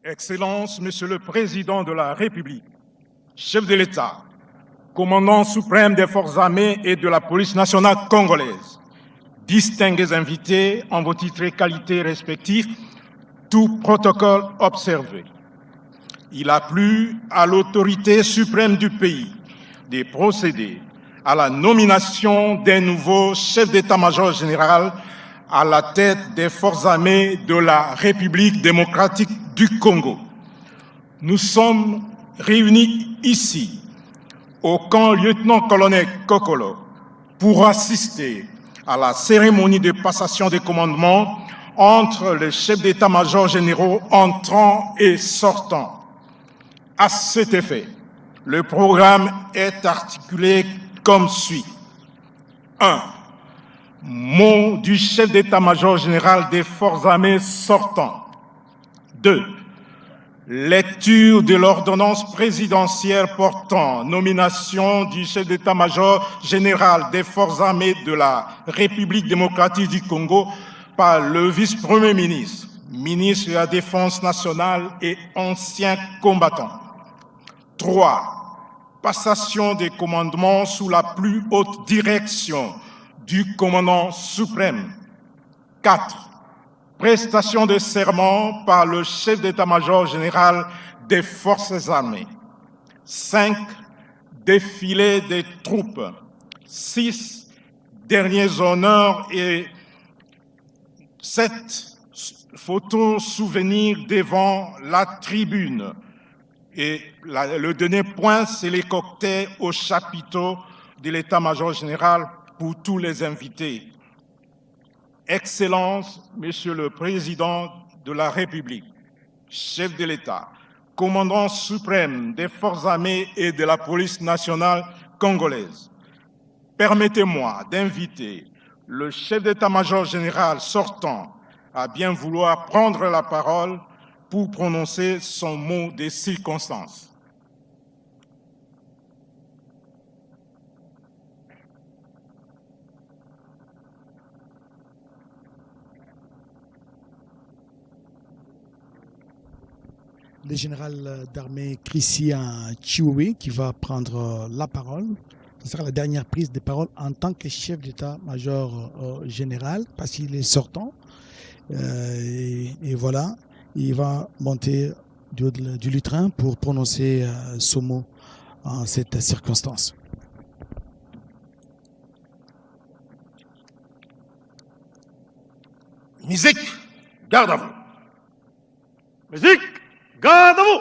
Excellences, Monsieur le Président de la République, chef de l'État, commandant suprême des forces armées et de la police nationale congolaise, distingués invités en vos titres et qualités respectifs, tout protocole observé. Il a plu à l'autorité suprême du pays de procéder à la nomination d'un nouveau chef d'état-major général à la tête des forces armées de la République démocratique du Congo. Nous sommes réunis ici, au camp lieutenant-colonel Kokolo, pour assister à la cérémonie de passation des commandements entre les chefs d'état-major généraux entrants et sortants. À cet effet, le programme est articulé comme suit. 1. Mot du chef d'état-major général des forces armées sortant. 2. Lecture de l'ordonnance présidentielle portant nomination du chef d'état-major général des forces armées de la République démocratique du Congo par le vice-premier ministre, ministre de la Défense nationale et ancien combattant. 3. Passation des commandements sous la plus haute direction du commandant suprême. 4. Prestation de serment par le chef d'état-major général des forces armées. 5. Défilé des troupes. 6. Derniers honneurs et 7. Photos souvenirs devant la tribune. Et le dernier point, c'est les cocktails au chapiteau de l'état-major général pour tous les invités. Excellences, Monsieur le Président de la République, chef de l'État, commandant suprême des forces armées et de la police nationale congolaise, permettez-moi d'inviter le chef d'état-major général sortant à bien vouloir prendre la parole pour prononcer son mot de circonstance. Le général d'armée Christian Chioué qui va prendre la parole. Ce sera la dernière prise de parole en tant que chef d'état-major général, parce qu'il est sortant. Et voilà, il va monter du lutrin pour prononcer ce mot en cette circonstance. Musique, garde à vous. Musique, garde à vous.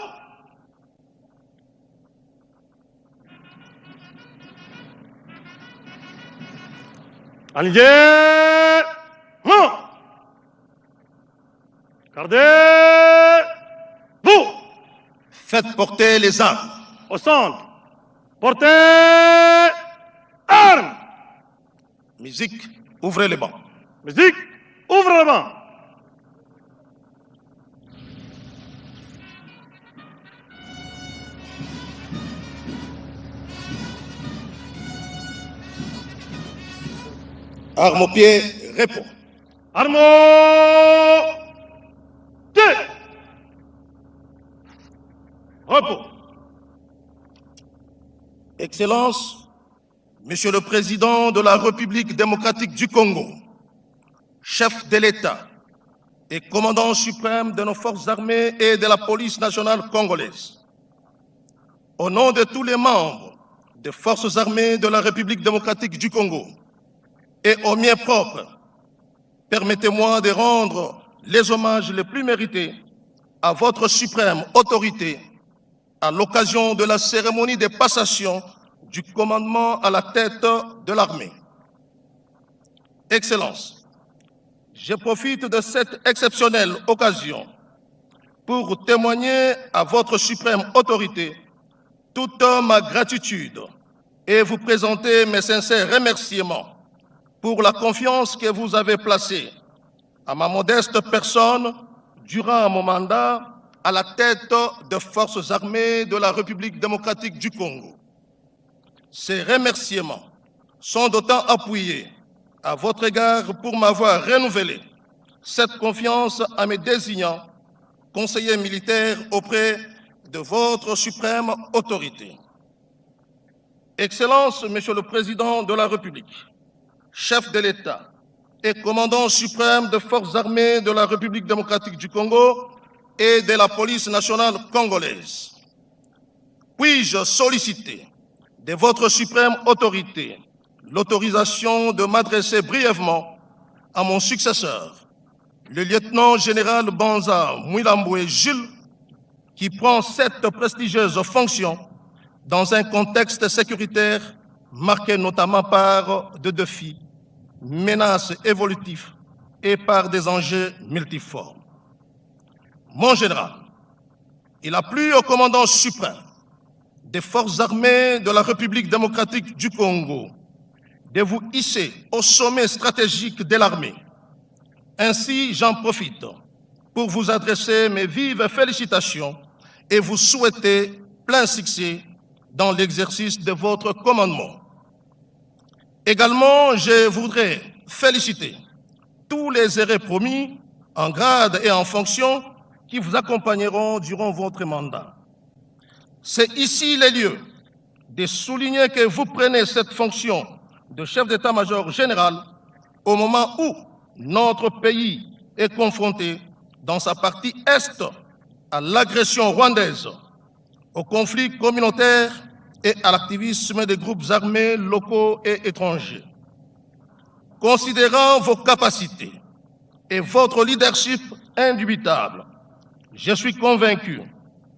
Aligné, non. Gardez, vous. Faites porter les armes. Au centre, portez armes. Musique, ouvrez les bancs. Musique, ouvre le banc. Armes au pied, repos. Armes deux. Repos. Excellences, Monsieur le Président de la République démocratique du Congo, chef de l'État et commandant suprême de nos forces armées et de la police nationale congolaise, au nom de tous les membres des forces armées de la République démocratique du Congo et au mien propre, permettez-moi de rendre les hommages les plus mérités à votre suprême autorité à l'occasion de la cérémonie de passation du commandement à la tête de l'armée. Excellences, je profite de cette exceptionnelle occasion pour témoigner à votre suprême autorité toute ma gratitude et vous présenter mes sincères remerciements pour la confiance que vous avez placée à ma modeste personne durant mon mandat à la tête des forces armées de la République démocratique du Congo. Ces remerciements sont d'autant appuyés à votre égard pour m'avoir renouvelé cette confiance en me désignant conseiller militaire auprès de votre suprême autorité. Excellence, Monsieur le Président de la République, chef de l'État et commandant suprême des forces armées de la République démocratique du Congo et de la police nationale congolaise, puis-je solliciter de votre suprême autorité l'autorisation de m'adresser brièvement à mon successeur, le lieutenant-général Banza Mouilamboué Jules, qui prend cette prestigieuse fonction dans un contexte sécuritaire marqué notamment par des défis, menaces évolutifs et par des enjeux multiformes. Mon général, il a plu au commandant suprême des forces armées de la République démocratique du Congo de vous hisser au sommet stratégique de l'armée. Ainsi, j'en profite pour vous adresser mes vives félicitations et vous souhaiter plein succès dans l'exercice de votre commandement. Également, je voudrais féliciter tous les hérés promis en grade et en fonction qui vous accompagneront durant votre mandat. C'est ici le lieu de souligner que vous prenez cette fonction de chef d'état-major général au moment où notre pays est confronté dans sa partie est à l'agression rwandaise, au conflit communautaire et à l'activisme des groupes armés locaux et étrangers. Considérant vos capacités et votre leadership indubitable, je suis convaincu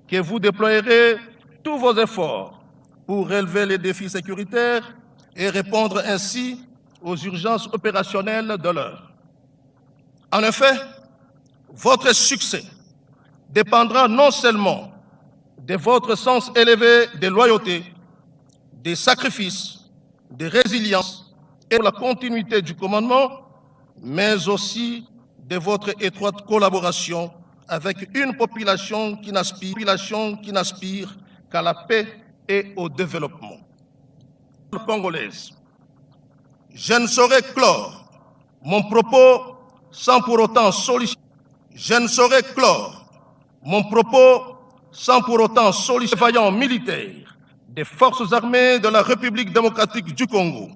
que vous déployerez tous vos efforts pour relever les défis sécuritaires et répondre ainsi aux urgences opérationnelles de l'heure. En effet, votre succès dépendra non seulement de votre sens élevé de loyauté, des sacrifices, de résilience et de la continuité du commandement, mais aussi de votre étroite collaboration avec une population qui n'aspire qu'à la paix et au développement. Congolaise, je ne saurais clore mon propos sans pour autant solliciter. Je ne saurais clore mon propos sans pour autant solliciter les vaillants militaires des forces armées de la République démocratique du Congo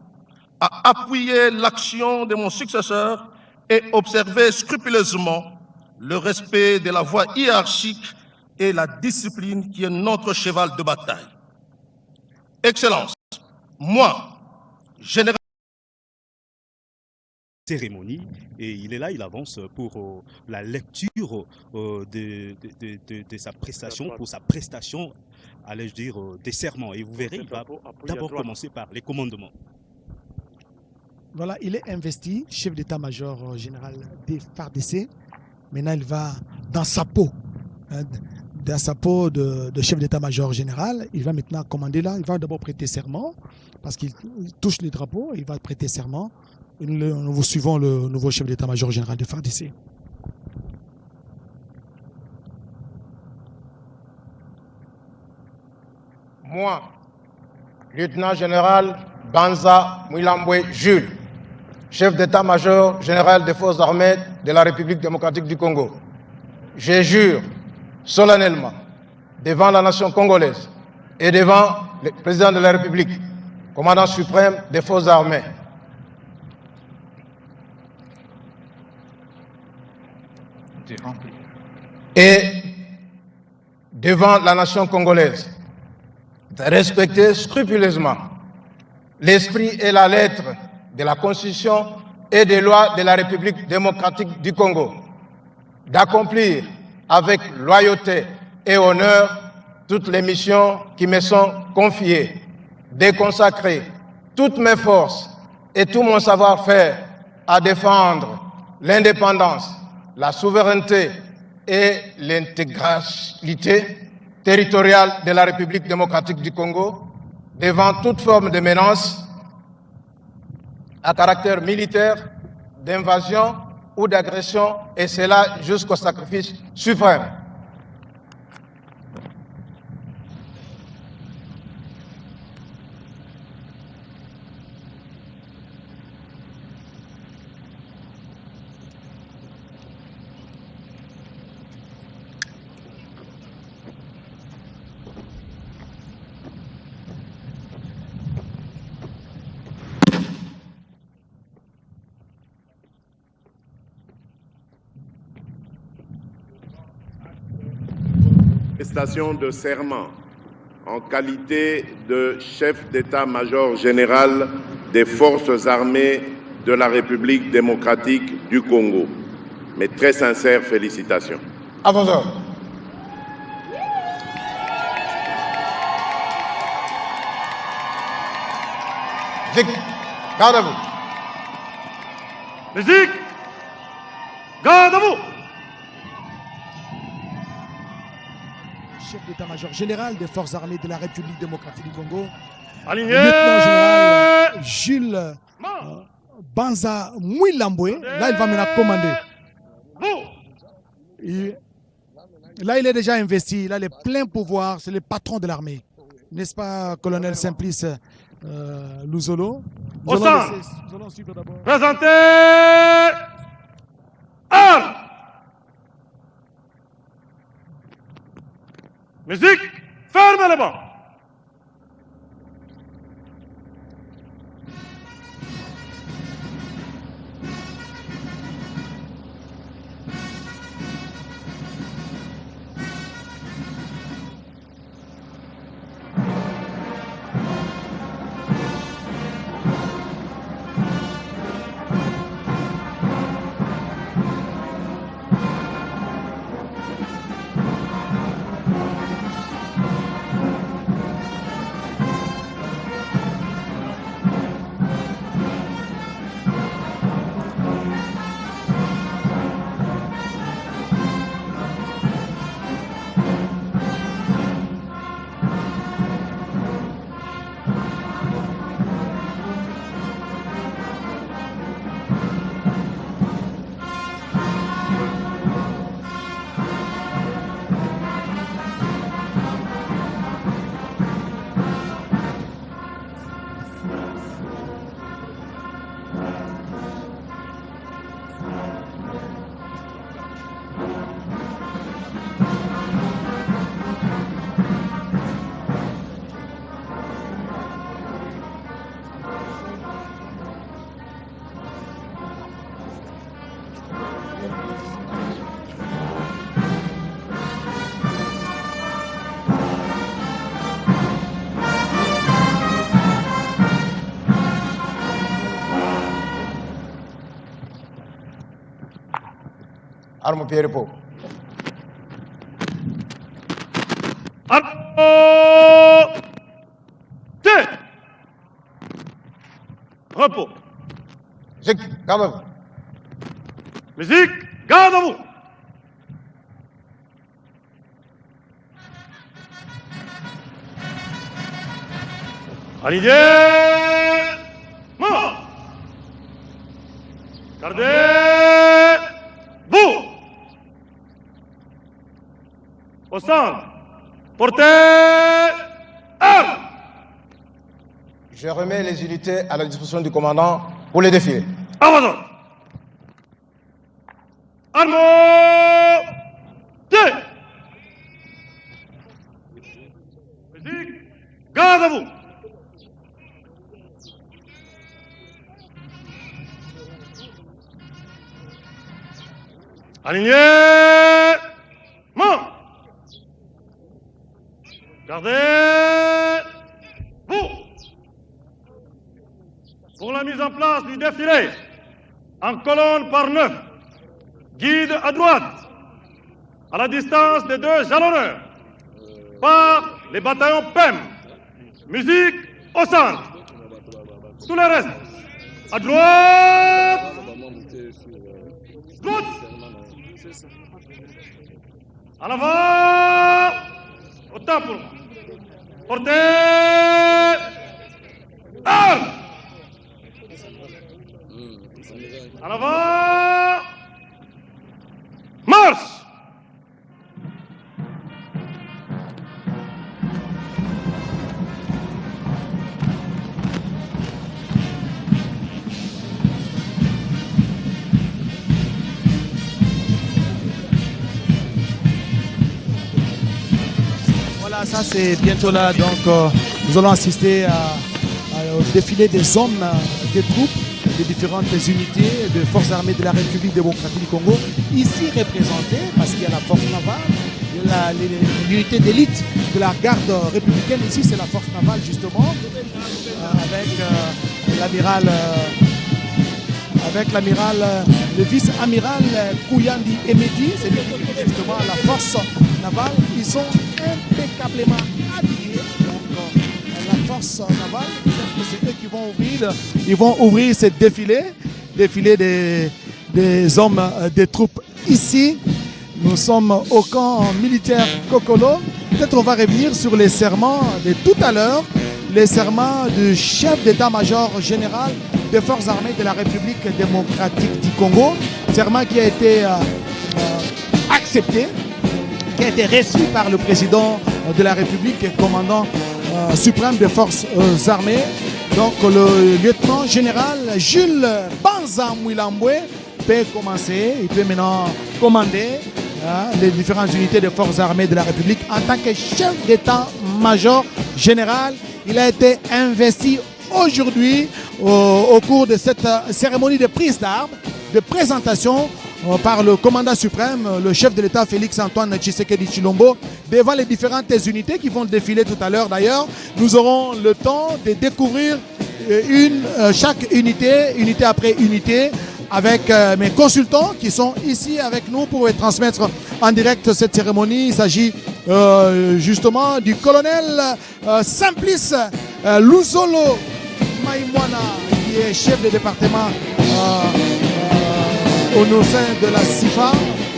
à appuyer l'action de mon successeur et observer scrupuleusement le respect de la voie hiérarchique et la discipline qui est notre cheval de bataille. Excellence, moi, général cérémonie et il est là, il avance pour la lecture de sa prestation, pour sa prestation, allais-je dire, des serments. Et vous verrez, il va d'abord commencer par les commandements. Voilà, il est investi chef d'état-major général des FARDC. Maintenant, il va dans sa peau, de chef d'état-major général. Il va maintenant commander là. Il va d'abord prêter serment parce qu'il touche les drapeaux. Il va prêter serment. Nous suivons le nouveau chef d'état-major général de FARDC. Moi, lieutenant-général Banza Mouilamboué Jules, chef d'état-major général des forces armées de la République démocratique du Congo, je jure solennellement devant la nation congolaise et devant le président de la République, commandant suprême des forces armées, et devant la nation congolaise, de respecter scrupuleusement l'esprit et la lettre de la Constitution et des lois de la République démocratique du Congo, d'accomplir avec loyauté et honneur toutes les missions qui me sont confiées, de consacrer toutes mes forces et tout mon savoir-faire à défendre l'indépendance, la souveraineté et l'intégralité territoriale de la République démocratique du Congo devant toute forme de menace à caractère militaire, d'invasion ou d'agression, et cela jusqu'au sacrifice suprême. prestation de serment en qualité de chef d'état-major général des forces armées de la République démocratique du Congo. Mes très sincères félicitations. À vos ordres. Garde à vous. Musique. Garde à vous. Chef d'état-major général des forces armées de la République démocratique du Congo, Aligné. lieutenant général Jules Banza Mouilamboué. Là, il va maintenant commander. Là, il est déjà investi. Il a les pleins pouvoirs. C'est le patron de l'armée. N'est-ce pas, colonel Simplice Luzolo? Au centre. Présentez. Armes. Musique. Fermez les bancs. Arme au pied repos. Repos. Garde à vous. Musique. Garde à vous. Aligné. Mort. Gardez. Vous. Au centre. Portez. Armes. Je remets les unités à la disposition du commandant pour les défiler. À vos ordres. Armes. Deux. Musique. Garde à vous. Aligné. Mort. Gardez. Vous. Pour la mise en place du défilé, en colonne par 9, guide à droite, à la distance des deux jalonneurs, par les bataillons PEM. Musique au centre. Tout le reste, à droite. Droite. En avant. Au temps pour moi. Portez. Armes. En avant. Marche. Voilà, ça c'est bientôt là. Donc nous allons assister au défilé des hommes, des troupes, des différentes unités de forces armées de la République démocratique du Congo, ici représentées, parce qu'il y a la force navale, il l'unité d'élite de la garde républicaine. Ici, c'est la force navale, justement, avec l'amiral, le vice-amiral Kouyandi Emedi, c'est lui qui dirige justement la force navale. Ils sont impeccablement habillés. Donc, la force navale, c'est eux qui vont ouvrir ce défilé des hommes des troupes ici. Nous sommes au camp militaire Kokolo. Peut-être on va revenir sur les serments de tout à l'heure, les serments du chef d'état-major général des forces armées de la République démocratique du Congo. Serment qui a été accepté, qui a été reçu par le président de la République et commandant suprême des forces armées. Donc le lieutenant général Jules Banza Mouilambwe peut commencer, il peut maintenant commander les différentes unités des forces armées de la République en tant que chef d'état-major général. Il a été investi aujourd'hui au cours de cette cérémonie de prise d'armes, de présentation par le commandant suprême, le chef de l'État Félix-Antoine Tshisekedi Tshilombo, devant les différentes unités qui vont défiler tout à l'heure. D'ailleurs, nous aurons le temps de découvrir chaque unité après unité, avec mes consultants qui sont ici avec nous pour transmettre en direct cette cérémonie. Il s'agit justement du colonel Simplice Luzolo Maïmwana, qui est chef de département au sein de la CIFA.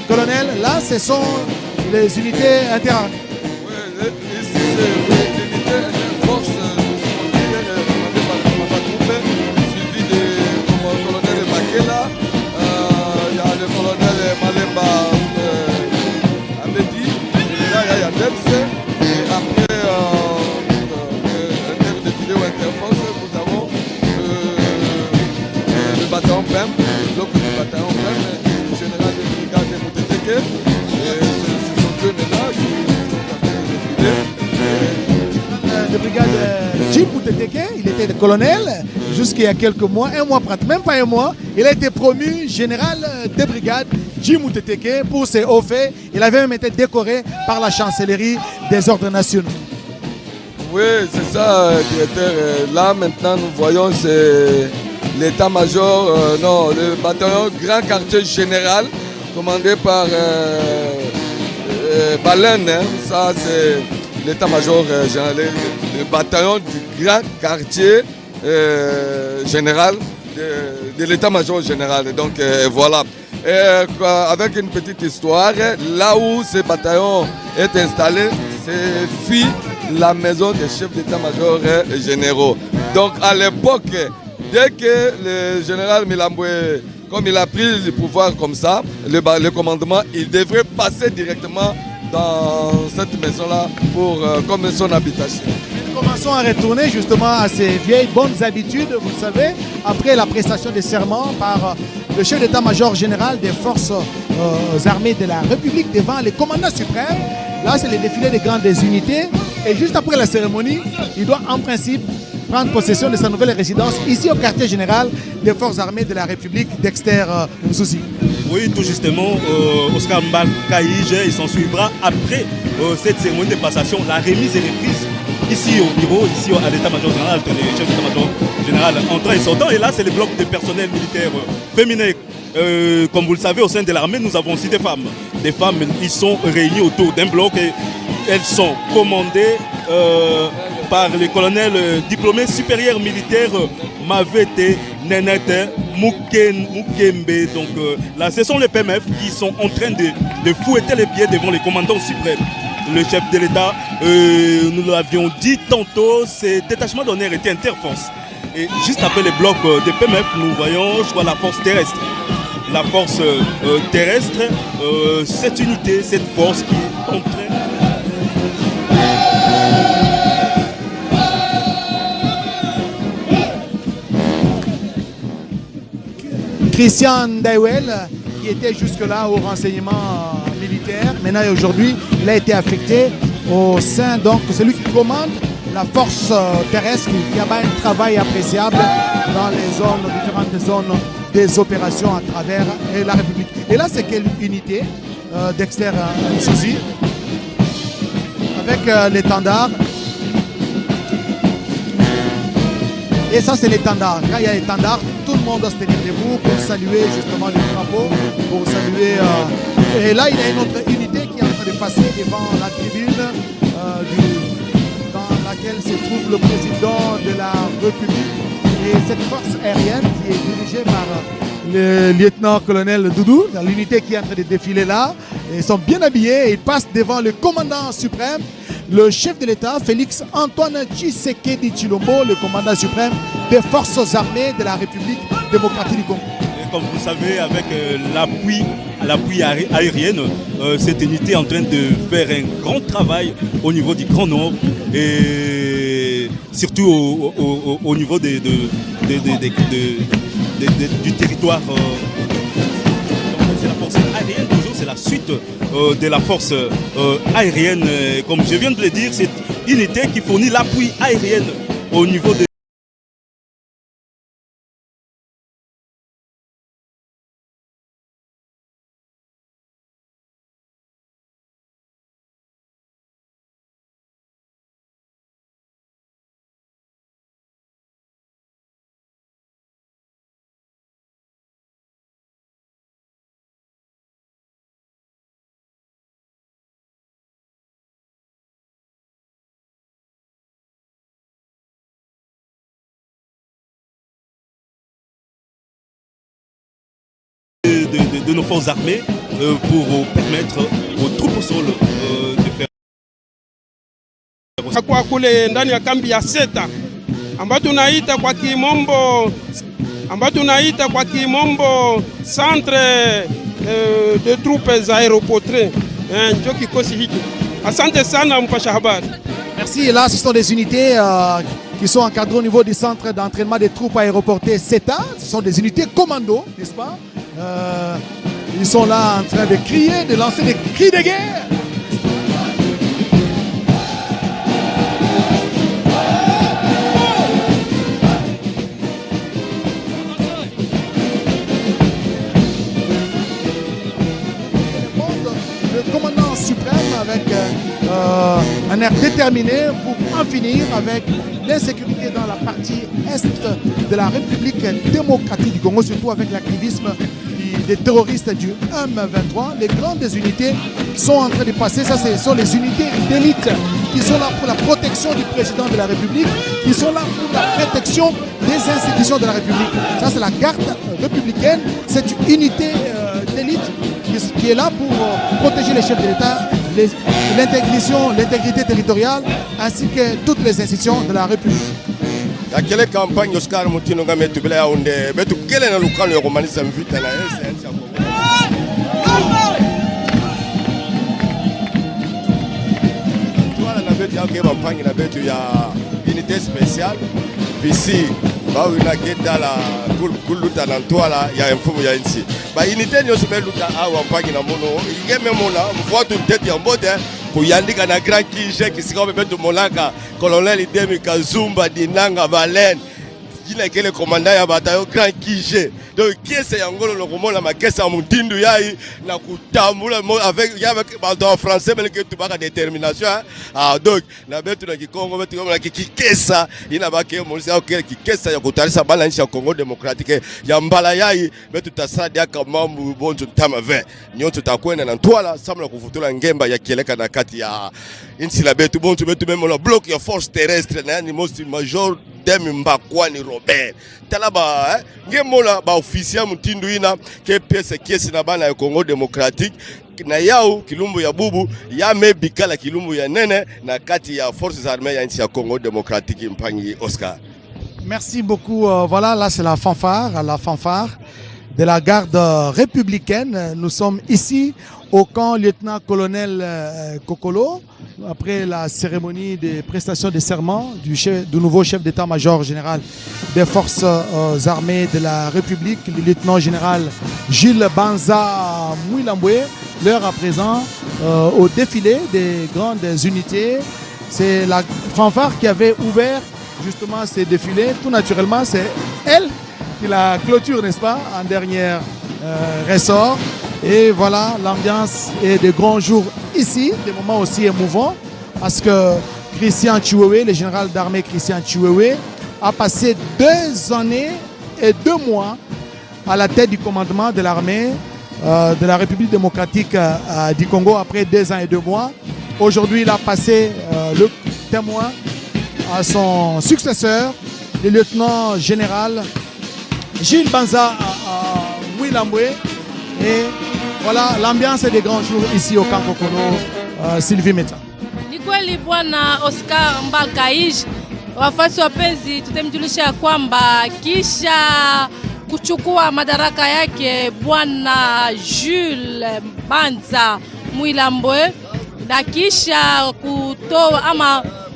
Colonel, là, ce sont les unités interarmées. Oui, ici, c'est l'unité force commandée par le commandant Toumbe, suivi du colonel Makela. Il y a le colonel Malemba Amedi, et là, il y a Debs. Et après, interdéfilé ou interforce, nous avons le bataillon PEM, le bloc du bataillon PEM, du général de brigade de Mouteteke. Ce sont eux maintenant qui sont en train de défiler. De brigade Jim Mouteteke, il était le colonel jusqu'il y a quelques mois, un mois pratiquement, même pas un mois. Il a été promu général de brigade Jim Mouteteke pour ses hauts faits. Il avait même été décoré par la chancellerie des ordres nationaux. Oui, c'est ça, directeur. Là, maintenant, nous voyons, c'est l'état-major, le bataillon Grand Quartier Général, commandé par Baleine. Hein. Ça, c'est l'état-major général, le bataillon du Grand Quartier Général de l'état-major général. Donc, voilà. Et, avec une petite histoire, là où ce bataillon est installé, c'est la maison des chefs d'état-major généraux. Donc, à l'époque, dès que le général Milambwe, comme il a pris le pouvoir comme ça, le commandement, il devrait passer directement dans cette maison-là comme son habitation. Nous commençons à retourner justement à ces vieilles bonnes habitudes, vous le savez, après la prestation des serments par le chef d'état-major général des forces armées de la République devant les commandants suprêmes. Là, c'est le défilé des grandes unités. Et juste après la cérémonie, il doit en principe prendre possession de sa nouvelle résidence ici au quartier général des forces armées de la République, Dexter Msouzi. Oui, tout justement, Oscar Mbakaïge, il s'en suivra après cette cérémonie de passation, la remise et reprise ici au bureau, ici à l'état-major général, le chef d'état-major général entrant et sortant. Et là, c'est le bloc de personnel militaire féminin. Comme vous le savez, au sein de l'armée, nous avons aussi des femmes. Des femmes, ils sont réunis autour d'un bloc et elles sont commandées par le colonel diplômé supérieur militaire Mavete Nenete Mukembe. Donc là, ce sont les PMF qui sont en train de fouetter les pieds devant les commandants suprêmes. Le chef de l'État, nous l'avions dit tantôt, ces détachements d'honneur étaient interforces. Et juste après les blocs de PMF, nous voyons, je vois la force terrestre. La force terrestre, cette unité, cette force qui est en train... Christian Daiwel, qui était jusque-là au renseignement militaire, maintenant et aujourd'hui, il a été affecté au sein, donc celui qui commande la force terrestre, qui a un travail appréciable dans les zones, différentes zones des opérations à travers la République. Et là, c'est quelle unité, Dexter Msouzi? l'étendard. Et ça, c'est l'étendard. Quand il y a l'étendard, tout le monde doit se tenir debout pour saluer justement le drapeau, pour saluer. Et là, il y a une autre unité qui est en train de passer devant la tribune dans laquelle se trouve le président de la République. Et cette force aérienne qui est dirigée par le lieutenant-colonel Doudou, dans l'unité qui est en train de défiler là. Ils sont bien habillés et ils passent devant le commandant suprême, le chef de l'État, Félix Antoine Tshisekedi Tshilombo, le commandant suprême des forces armées de la République démocratique du Congo. Et comme vous savez, avec l'appui aérien, cette unité est en train de faire un grand travail au niveau du Grand Nord et surtout au niveau du territoire. C'est la force aérienne, toujours c'est la suite de la force aérienne. Comme je viens de le dire, c'est une unité qui fournit l'appui aérien au niveau de nos forces armées pour permettre aux troupes au sol de faire. Kwa kule ndani ya kambi ya Seta ambayo tunaita kwa kimombo centre de troupes aéroportées ndio kikosi hiki. Asante sana mpasha habari. Merci. Et là, ce sont des unités qui sont encadrées au niveau du centre d'entraînement des troupes aéroportées CETA. Ce sont des unités commando, n'est-ce pas? Ils sont là en train de crier, de lancer des cris de guerre. Le commandant suprême avec un air déterminé pour en finir avec l'insécurité dans la partie est de la République démocratique du Congo, surtout avec l'activisme des terroristes du M23. Les grandes unités qui sont en train de passer, ça ce sont les unités d'élite qui sont là pour la protection du président de la République, qui sont là pour la protection des institutions de la République. Ça c'est la garde républicaine, c'est une unité d'élite qui est là pour protéger les chefs de l'État, l'intégrité territoriale ainsi que toutes les institutions de la République. Quelle campagne Oscar Moutino nga metu bila yaonde betu kele na lukano ya kumaliza mvita na SS ya Kongo. Tuala na betu yake campagne na betu ya unité spéciale bisi ba wina keta la kuluta na tuala ya mfumo ya nchi. Ba unité nyo sebeluta a campagne na mono igeme mona mfuatu tete ya mbote kuyandika na grand kije kisika betu molaka colonel Demi Kazumba Dinanga Valen jina kele commandant ya bataillon grand kije donc kiese yangolo lokomona makesa mutindu yai na kutambula avec bato en français mais que tu baka détermination donc na betu na Kikongo betu na kikesa ina bake monisa okele kikesa ya kutalisa bana nchi ya Congo démocratique ya mbala yai betu tasadi aka mambu bonzo tama 20 nyonto takwenda na ntwala samla kuvutula ngemba ya kieleka na kati ya nchi la betu bonzo betu même la bloc ya force terrestre na ni most major Demi Mbakwani Robert talaba ngemola ba officier mutindu ina ke pièce kiesi na bana ya Congo démocratique na yao kilumbu ya bubu ya mebikala kilumbu ya nene na kati ya forces armées ya nchi ya Congo démocratique mpangi Oscar. Merci beaucoup. Voilà, là c'est la fanfare de la garde républicaine. Nous sommes ici au camp lieutenant-colonel Kokolo, après la cérémonie de prestation de serment du nouveau chef d'état-major général des forces armées de la République, le lieutenant-général Gilles Banza Mouilamboué. L'heure à présent, au défilé des grandes unités, c'est la fanfare qui avait ouvert justement ces défilés. Tout naturellement, c'est elle qui la clôture, n'est-ce pas, en dernier ressort. Et voilà, l'ambiance est de grands jours ici, des moments aussi émouvants parce que Christian Chiwewe, le général d'armée Christian Chiwewe, a passé 2 années et 2 mois à la tête du commandement de l'armée de la République démocratique du Congo après 2 ans et 2 mois. Aujourd'hui, il a passé le témoin à son successeur, le lieutenant général Gilles Banza Mwilambwe. Et voilà, l'ambiance des grands jours ici au camp Kokono. Sylvie Meta. Ni kweli bwana Oscar Mbalkaij, wafasi wapenzi, tutemjulisha kwamba kisha kuchukua madaraka yake bwana Jules Banza Mwilambwe na kisha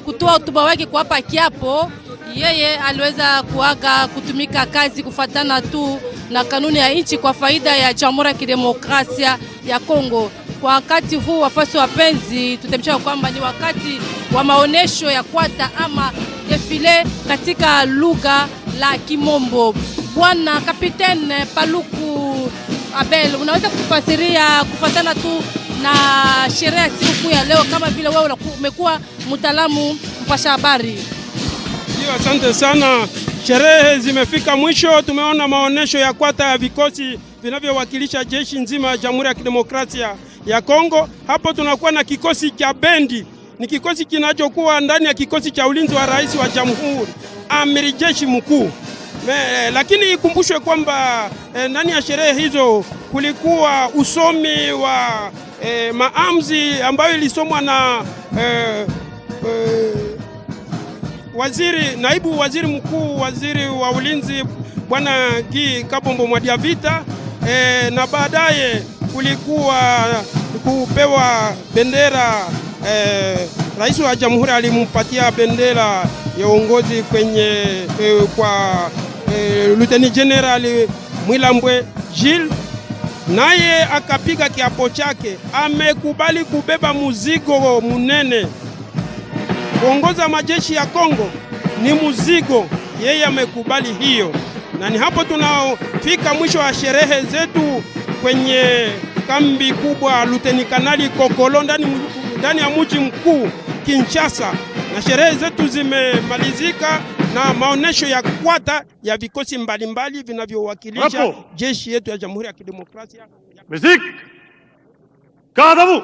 kutoa hotuba wake kuapa kiapo, yeye aliweza kuaga kutumika kazi kufatana tu na kanuni ya nchi kwa faida ya Jamhuri ya Kidemokrasia ya Kongo. Kwa wakati huu wafasi wapenzi, tutemsha kwamba ni wakati wa maonesho ya kwata ama defile katika lugha la Kimombo. Bwana Kapitene Paluku Abel, unaweza kufasiria kufatana tu na sherehe ya siku ya leo, kama vile wewe umekuwa mtaalamu mpasha habari? Ndio, asante sana. Sherehe zimefika mwisho. Tumeona maonesho ya kwata ya vikosi vinavyowakilisha jeshi nzima ya Jamhuri ya Kidemokrasia ya Kongo. Hapo tunakuwa na kikosi cha bendi, ni kikosi kinachokuwa ndani ya kikosi cha ulinzi wa rais wa Jamhuri, amiri jeshi mkuu. Lakini ikumbushwe kwamba ndani ya sherehe hizo kulikuwa usomi wa maamzi ambayo ilisomwa na naibu waziri mkuu, waziri wa ulinzi bwana Guy Kabombo Mwadiavita, na baadaye kulikuwa kupewa bendera. Rais wa Jamhuri alimpatia bendera ya uongozi kwa Lieutenant General Mwilambwe Gilles, naye akapiga kiapo chake, amekubali kubeba muzigo munene. Kuongoza majeshi ya Kongo ni muzigo, yeye amekubali hiyo. Na ni hapo tunafika mwisho wa sherehe zetu kwenye kambi kubwa Luteni Kanali Kokolo ndani ya mji mkuu Kinshasa, na sherehe zetu zimemalizika na maonesho ya kwata ya vikosi mbalimbali vinavyowakilisha jeshi yetu ya Jamhuri ya Kidemokrasia. Musique, Kadabu.